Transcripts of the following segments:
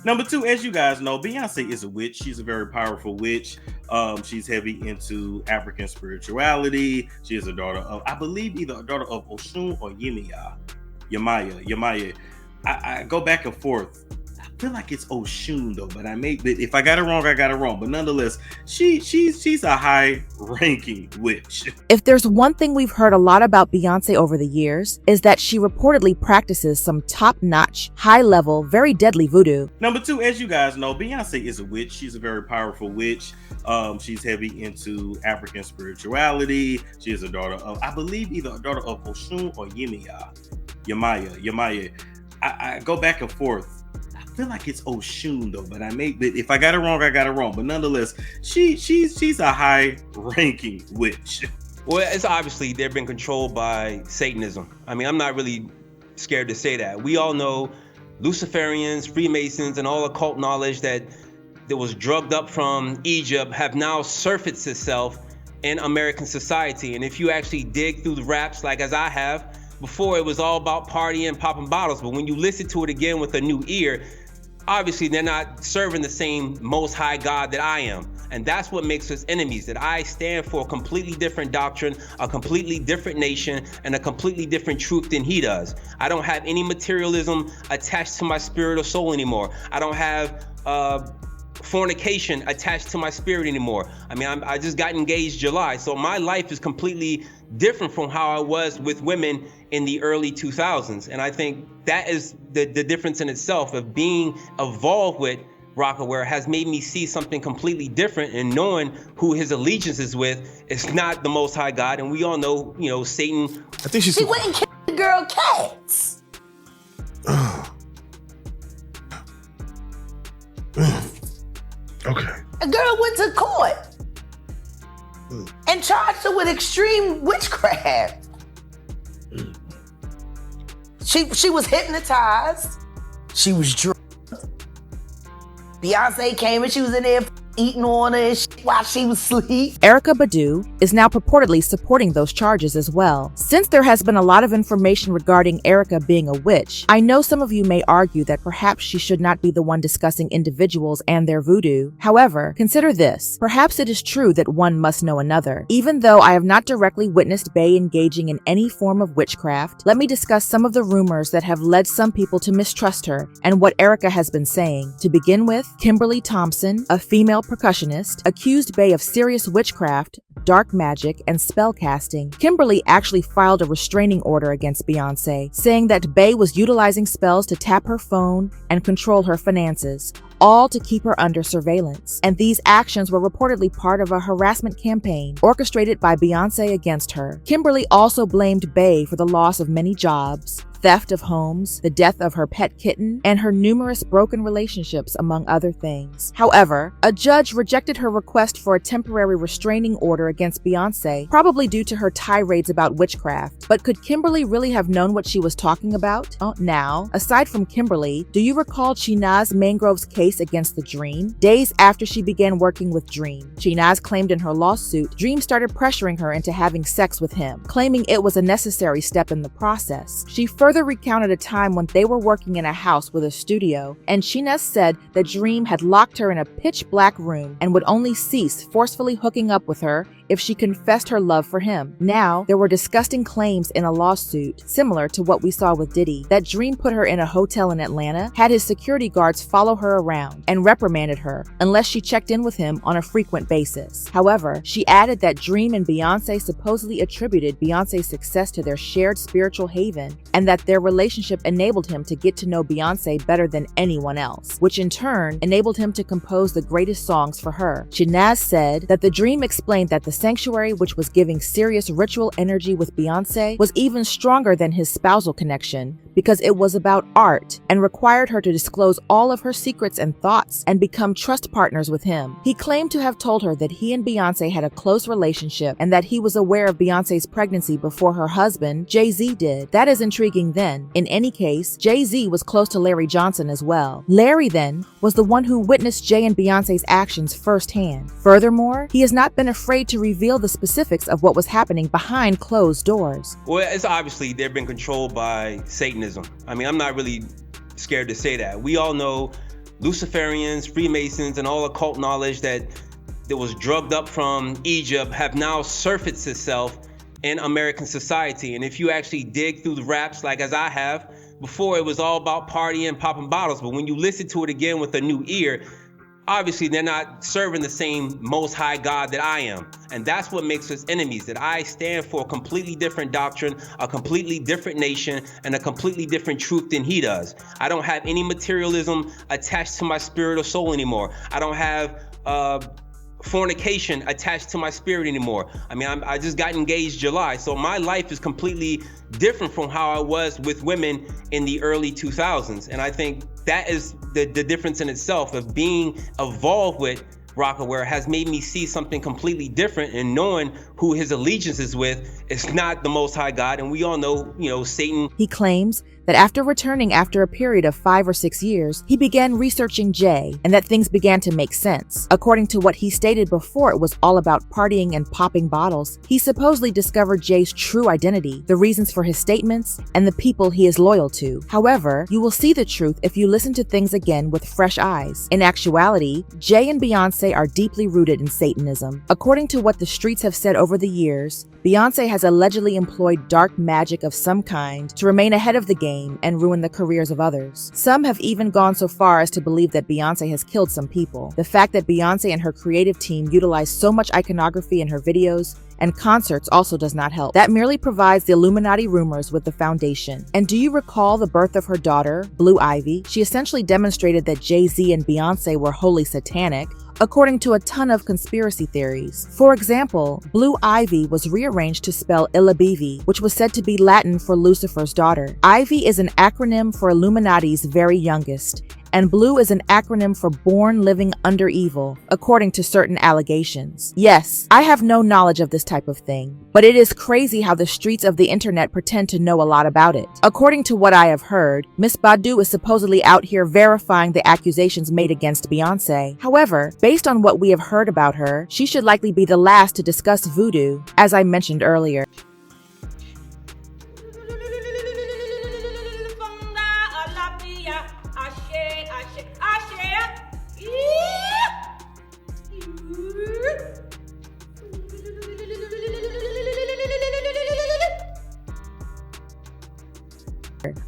Number two, as you guys know, Beyonce is a witch. She's a very powerful witch. She's heavy into African spirituality. She is a daughter of, I believe, either a daughter of Oshun or Yemaya. I go back and forth. I feel like it's Oshun though, but if I got it wrong, I got it wrong. But nonetheless, she's a high-ranking witch. If there's one thing we've heard a lot about Beyonce over the years, is that she reportedly practices some top-notch, high-level, very deadly voodoo. Number two, as you guys know, Beyonce is a witch. She's a very powerful witch. She's heavy into African spirituality. She is a daughter of, I believe, either a daughter of Oshun or Yemaya. I go back and forth. I feel like it's Oshun though, but if I got it wrong, I got it wrong. But nonetheless, she's a high-ranking witch. Well, it's obviously they've been controlled by Satanism. I mean, I'm not really scared to say that. We all know Luciferians, Freemasons, and all occult knowledge that was drugged up from Egypt have now surfaced itself in American society. And if you actually dig through the raps, like as I have, before it was all about partying, popping bottles. But when you listen to it again with a new ear, obviously they're not serving the same most high God that I am. And that's what makes us enemies, that I stand for a completely different doctrine, a completely different nation, and a completely different truth than he does. I don't have any materialism attached to my spirit or soul anymore. I don't have fornication attached to my spirit anymore. I mean, I just got engaged July, so my life is completely different from how I was with women in the early 2000s. And I think that is the difference in itself of being involved with Rockaware has made me see something completely different, and knowing who his allegiance is with is not the most high God. And we all know, Satan. I think she went and killed the girl cats. Okay. A girl went to court and charged her with extreme witchcraft. She was hypnotized. She was drunk. Beyonce came and she was in there eating on her and shit while she was asleep. Erykah Badu is now purportedly supporting those charges as well. Since there has been a lot of information regarding Erykah being a witch, I know some of you may argue that perhaps she should not be the one discussing individuals and their voodoo. However, consider this. Perhaps it is true that one must know another. Even though I have not directly witnessed Bey engaging in any form of witchcraft, let me discuss some of the rumors that have led some people to mistrust her and what Erykah has been saying. To begin with, Kimberly Thompson, a female percussionist, accused Bey of serious witchcraft, dark magic, and spell casting. Kimberly actually filed a restraining order against Beyonce, saying that Bey was utilizing spells to tap her phone and control her finances, all to keep her under surveillance. And these actions were reportedly part of a harassment campaign orchestrated by Beyonce against her. Kimberly also blamed Bey for the loss of many jobs, theft of homes, the death of her pet kitten, and her numerous broken relationships, among other things. However, a judge rejected her request for a temporary restraining order against Beyonce, probably due to her tirades about witchcraft. But could Kimberly really have known what she was talking about? Now, aside from Kimberly, do you recall Chinaz Mangrove's case against the Dream? Days after she began working with Dream, Chinaz claimed in her lawsuit, Dream started pressuring her into having sex with him, claiming it was a necessary step in the process. She further recounted a time when they were working in a house with a studio, and Chinaz said that Dream had locked her in a pitch-black room and would only cease forcefully hooking up with her if she confessed her love for him. Now, there were disgusting claims in a lawsuit, similar to what we saw with Diddy, that Dream put her in a hotel in Atlanta, had his security guards follow her around, and reprimanded her unless she checked in with him on a frequent basis. However, she added that Dream and Beyonce supposedly attributed Beyonce's success to their shared spiritual haven, and that their relationship enabled him to get to know Beyonce better than anyone else, which in turn enabled him to compose the greatest songs for her. Chinaz said that the Dream explained that the sanctuary, which was giving serious ritual energy with Beyonce, was even stronger than his spousal connection because it was about art and required her to disclose all of her secrets and thoughts and become trust partners with him. He claimed to have told her that he and Beyonce had a close relationship and that he was aware of Beyonce's pregnancy before her husband, Jay-Z, did. That is intriguing then. In any case, Jay-Z was close to Larry Johnson as well. Larry, then, was the one who witnessed Jay and Beyonce's actions firsthand. Furthermore, he has not been afraid to reveal the specifics of what was happening behind closed doors. Well, it's obviously they've been controlled by Satanism. I mean, I'm not really scared to say that. We all know Luciferians, Freemasons, and all occult knowledge that was drugged up from Egypt have now surfaced itself in American society. And if you actually dig through the raps, like as I have, before it was all about partying, popping bottles. But when you listen to it again with a new ear, obviously they're not serving the same most high God that I am. And that's what makes us enemies, that I stand for a completely different doctrine, a completely different nation, and a completely different truth than he does. I don't have any materialism attached to my spirit or soul anymore. I don't have fornication attached to my spirit anymore. I mean, I just got engaged July, so my life is completely different from how I was with women in the early 2000s. And I think that is the difference in itself of being evolved with Rockaware has made me see something completely different, and knowing who his allegiance is with is not the Most High God. And we all know, Satan. He claims that after returning after a period of 5 or 6 years, he began researching Jay and that things began to make sense. According to what he stated before, it was all about partying and popping bottles. He supposedly discovered Jay's true identity, the reasons for his statements, and the people he is loyal to. However, you will see the truth if you listen to things again with fresh eyes. In actuality, Jay and Beyonce are deeply rooted in Satanism. According to what the streets have said over the years, Beyonce has allegedly employed dark magic of some kind to remain ahead of the game and ruin the careers of others. Some have even gone so far as to believe that Beyonce has killed some people. The fact that Beyonce and her creative team utilize so much iconography in her videos and concerts also does not help. That merely provides the Illuminati rumors with the foundation. And do you recall the birth of her daughter, Blue Ivy? She essentially demonstrated that Jay-Z and Beyonce were wholly satanic, according to a ton of conspiracy theories. For example, Blue Ivy was rearranged to spell Ilabivi, which was said to be Latin for Lucifer's daughter. Ivy is an acronym for Illuminati's very youngest, and Blue is an acronym for Born Living Under Evil, according to certain allegations. Yes, I have no knowledge of this type of thing, but it is crazy how the streets of the internet pretend to know a lot about it. According to what I have heard, Miss Badu is supposedly out here verifying the accusations made against Beyonce. However, based on what we have heard about her, she should likely be the last to discuss voodoo, as I mentioned earlier.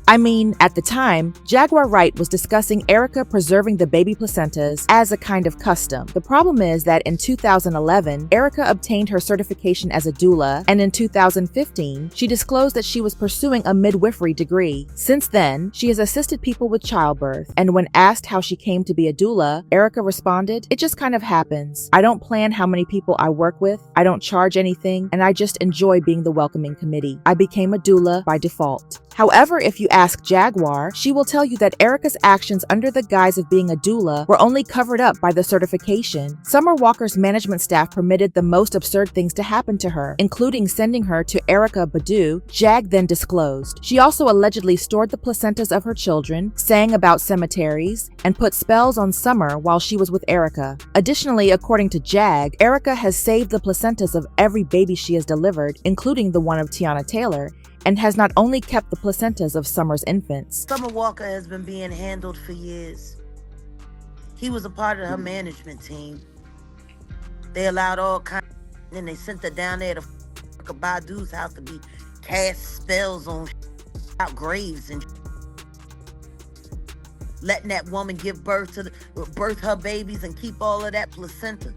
I mean, at the time, Jaguar Wright was discussing Erykah preserving the baby placentas as a kind of custom. The problem is that in 2011, Erykah obtained her certification as a doula, and in 2015, she disclosed that she was pursuing a midwifery degree. Since then, she has assisted people with childbirth, and when asked how she came to be a doula, Erykah responded, "It just kind of happens. I don't plan how many people I work with, I don't charge anything, and I just enjoy being the welcoming committee. I became a doula by default." However, if you ask Jaguar, she will tell you that Erykah's actions under the guise of being a doula were only covered up by the certification. Summer Walker's management staff permitted the most absurd things to happen to her, including sending her to Erykah Badu. Jag then disclosed. She also allegedly stored the placentas of her children, sang about cemeteries, and put spells on Summer while she was with Erykah. Additionally, according to Jag, Erykah has saved the placentas of every baby she has delivered, including the one of Tiana Taylor, and has not only kept the placentas of Summer's infants. Summer Walker has been being handled for years. He was a part of her management team. They allowed all kinds, and they sent her down there to Erykah Badu's house to be cast spells on out graves and letting that woman give birth to birth her babies and keep all of that placenta.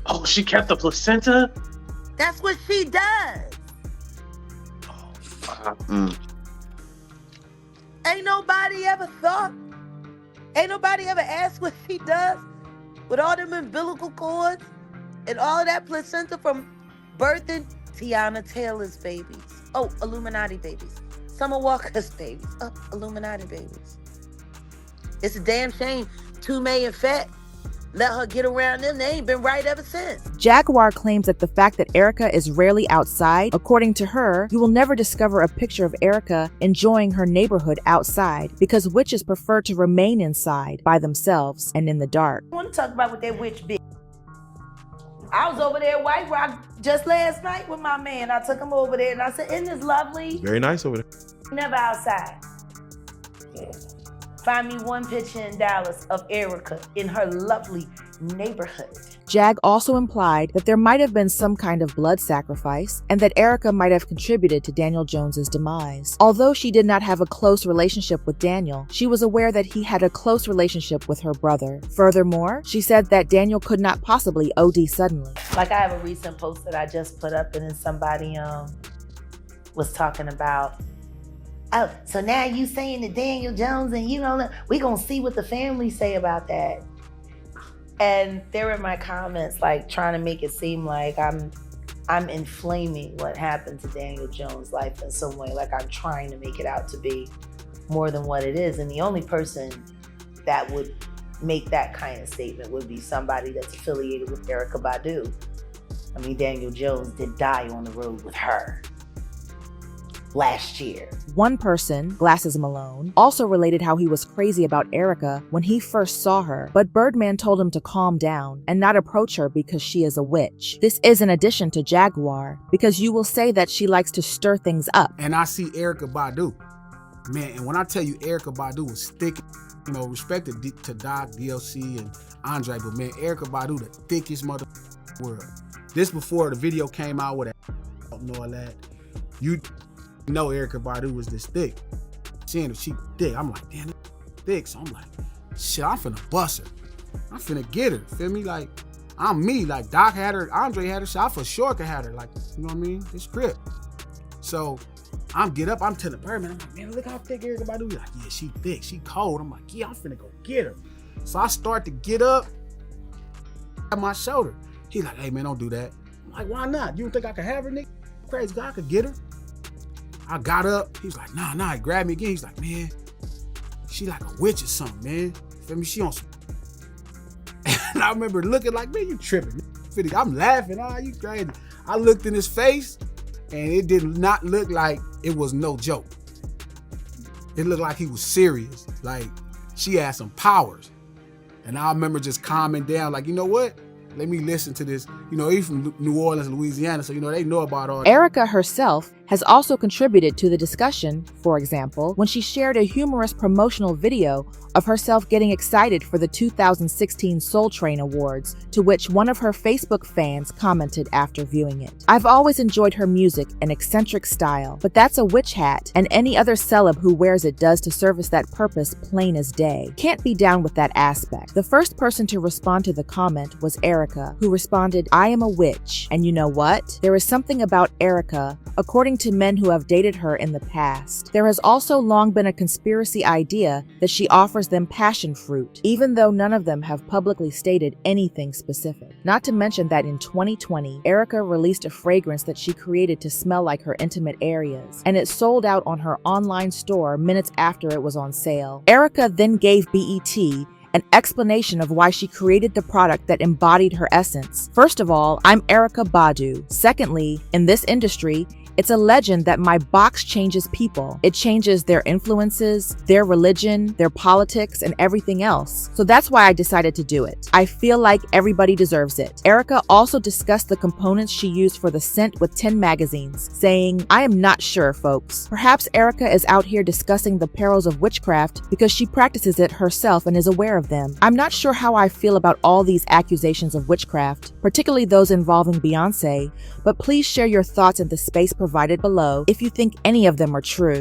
Oh, she kept the placenta? That's what she does. Ain't nobody ever thought, ain't nobody ever asked what she does with all them umbilical cords and all of that placenta from birthing Tiana Taylor's babies. Oh, Illuminati babies. Summer Walker's babies. Oh, Illuminati babies. It's a damn shame. Toomey and Fat let her get around them. They ain't been right ever since. Jaguar claims that the fact that Erykah is rarely outside, according to her, you will never discover a picture of Erykah enjoying her neighborhood outside because witches prefer to remain inside by themselves and in the dark. I want to talk about what that witch bitch. I was over there at White Rock just last night with my man. I took him over there and I said, "Isn't this lovely?" Very nice over there. Never outside. Find me one picture in Dallas of Erykah in her lovely neighborhood. Jag also implied that there might have been some kind of blood sacrifice and that Erykah might have contributed to Daniel Jones's demise. Although she did not have a close relationship with Daniel, she was aware that he had a close relationship with her brother. Furthermore, she said that Daniel could not possibly OD suddenly. Like, I have a recent post that I just put up, and then somebody was talking about, oh, so now you saying that Daniel Jones, and you know, we gonna see what the family say about that. And they were in my comments, like, trying to make it seem like I'm inflaming what happened to Daniel Jones' life in some way, like I'm trying to make it out to be more than what it is. And the only person that would make that kind of statement would be somebody that's affiliated with Erykah Badu. I mean, Daniel Jones did die on the road with her last year. One person, Glasses Malone, also related how he was crazy about Erykah when he first saw her, but Birdman told him to calm down and not approach her because she is a witch. This is in addition to Jaguar, because you will say that she likes to stir things up. And I see Erykah Badu. Man, and when I tell you Erykah Badu was thick, you know, respect to Doc, DLC, and Andre, but man, Erykah Badu, the thickest mother world. This before the video came out with that and all that. You know Erykah Badu was this thick. Seeing her, she thick. I'm like, damn, thick. So I'm like, shit, I'm finna bust her. I'm finna get her. Feel me? Like, I'm me. Like, Doc had her, Andre had her, so I for sure could have her. Like, you know what I mean? It's crip. So I'm telling Birdman, I'm like, man, look how thick Erykah Badu. He's like, yeah, she thick, she cold. I'm like, yeah, I'm finna go get her. So I start to get up at my shoulder. He's like, hey man, don't do that. I'm like, why not? You don't think I could have her, nigga? Crazy guy, I could get her. I got up. He's like, nah. He grabbed me again. He's like, man, she like a witch or something, man. Feel me? She on some. And I remember looking like, man, you tripping. I'm laughing. You crazy. I looked in his face, and it did not look like it was no joke. It looked like he was serious. Like, she had some powers. And I remember just calming down, like, you know what? Let me listen to this. You know, he's from New Orleans, Louisiana, so, you know, they know about all that. Erykah herself has also contributed to the discussion, for example, when she shared a humorous promotional video of herself getting excited for the 2016 Soul Train Awards, to which one of her Facebook fans commented after viewing it. I've always enjoyed her music and eccentric style, but that's a witch hat, and any other celeb who wears it does to service that purpose plain as day. Can't be down with that aspect. The first person to respond to the comment was Erykah, who responded, I am a witch, and you know what? There is something about Erykah, according to men who have dated her in the past. There has also long been a conspiracy idea that she offers them passion fruit, even though none of them have publicly stated anything specific. Not to mention that in 2020, Erykah released a fragrance that she created to smell like her intimate areas, and it sold out on her online store minutes after it was on sale. Erykah then gave BET an explanation of why she created the product that embodied her essence. First of all, I'm Erykah Badu. Secondly, in this industry, it's a legend that my box changes people. It changes their influences, their religion, their politics, and everything else. So that's why I decided to do it. I feel like everybody deserves it. Erykah also discussed the components she used for the scent with 10 magazines, saying, I am not sure, folks. Perhaps Erykah is out here discussing the perils of witchcraft because she practices it herself and is aware of them. I'm not sure how I feel about all these accusations of witchcraft, particularly those involving Beyonce, but please share your thoughts in the space provided below if you think any of them are true.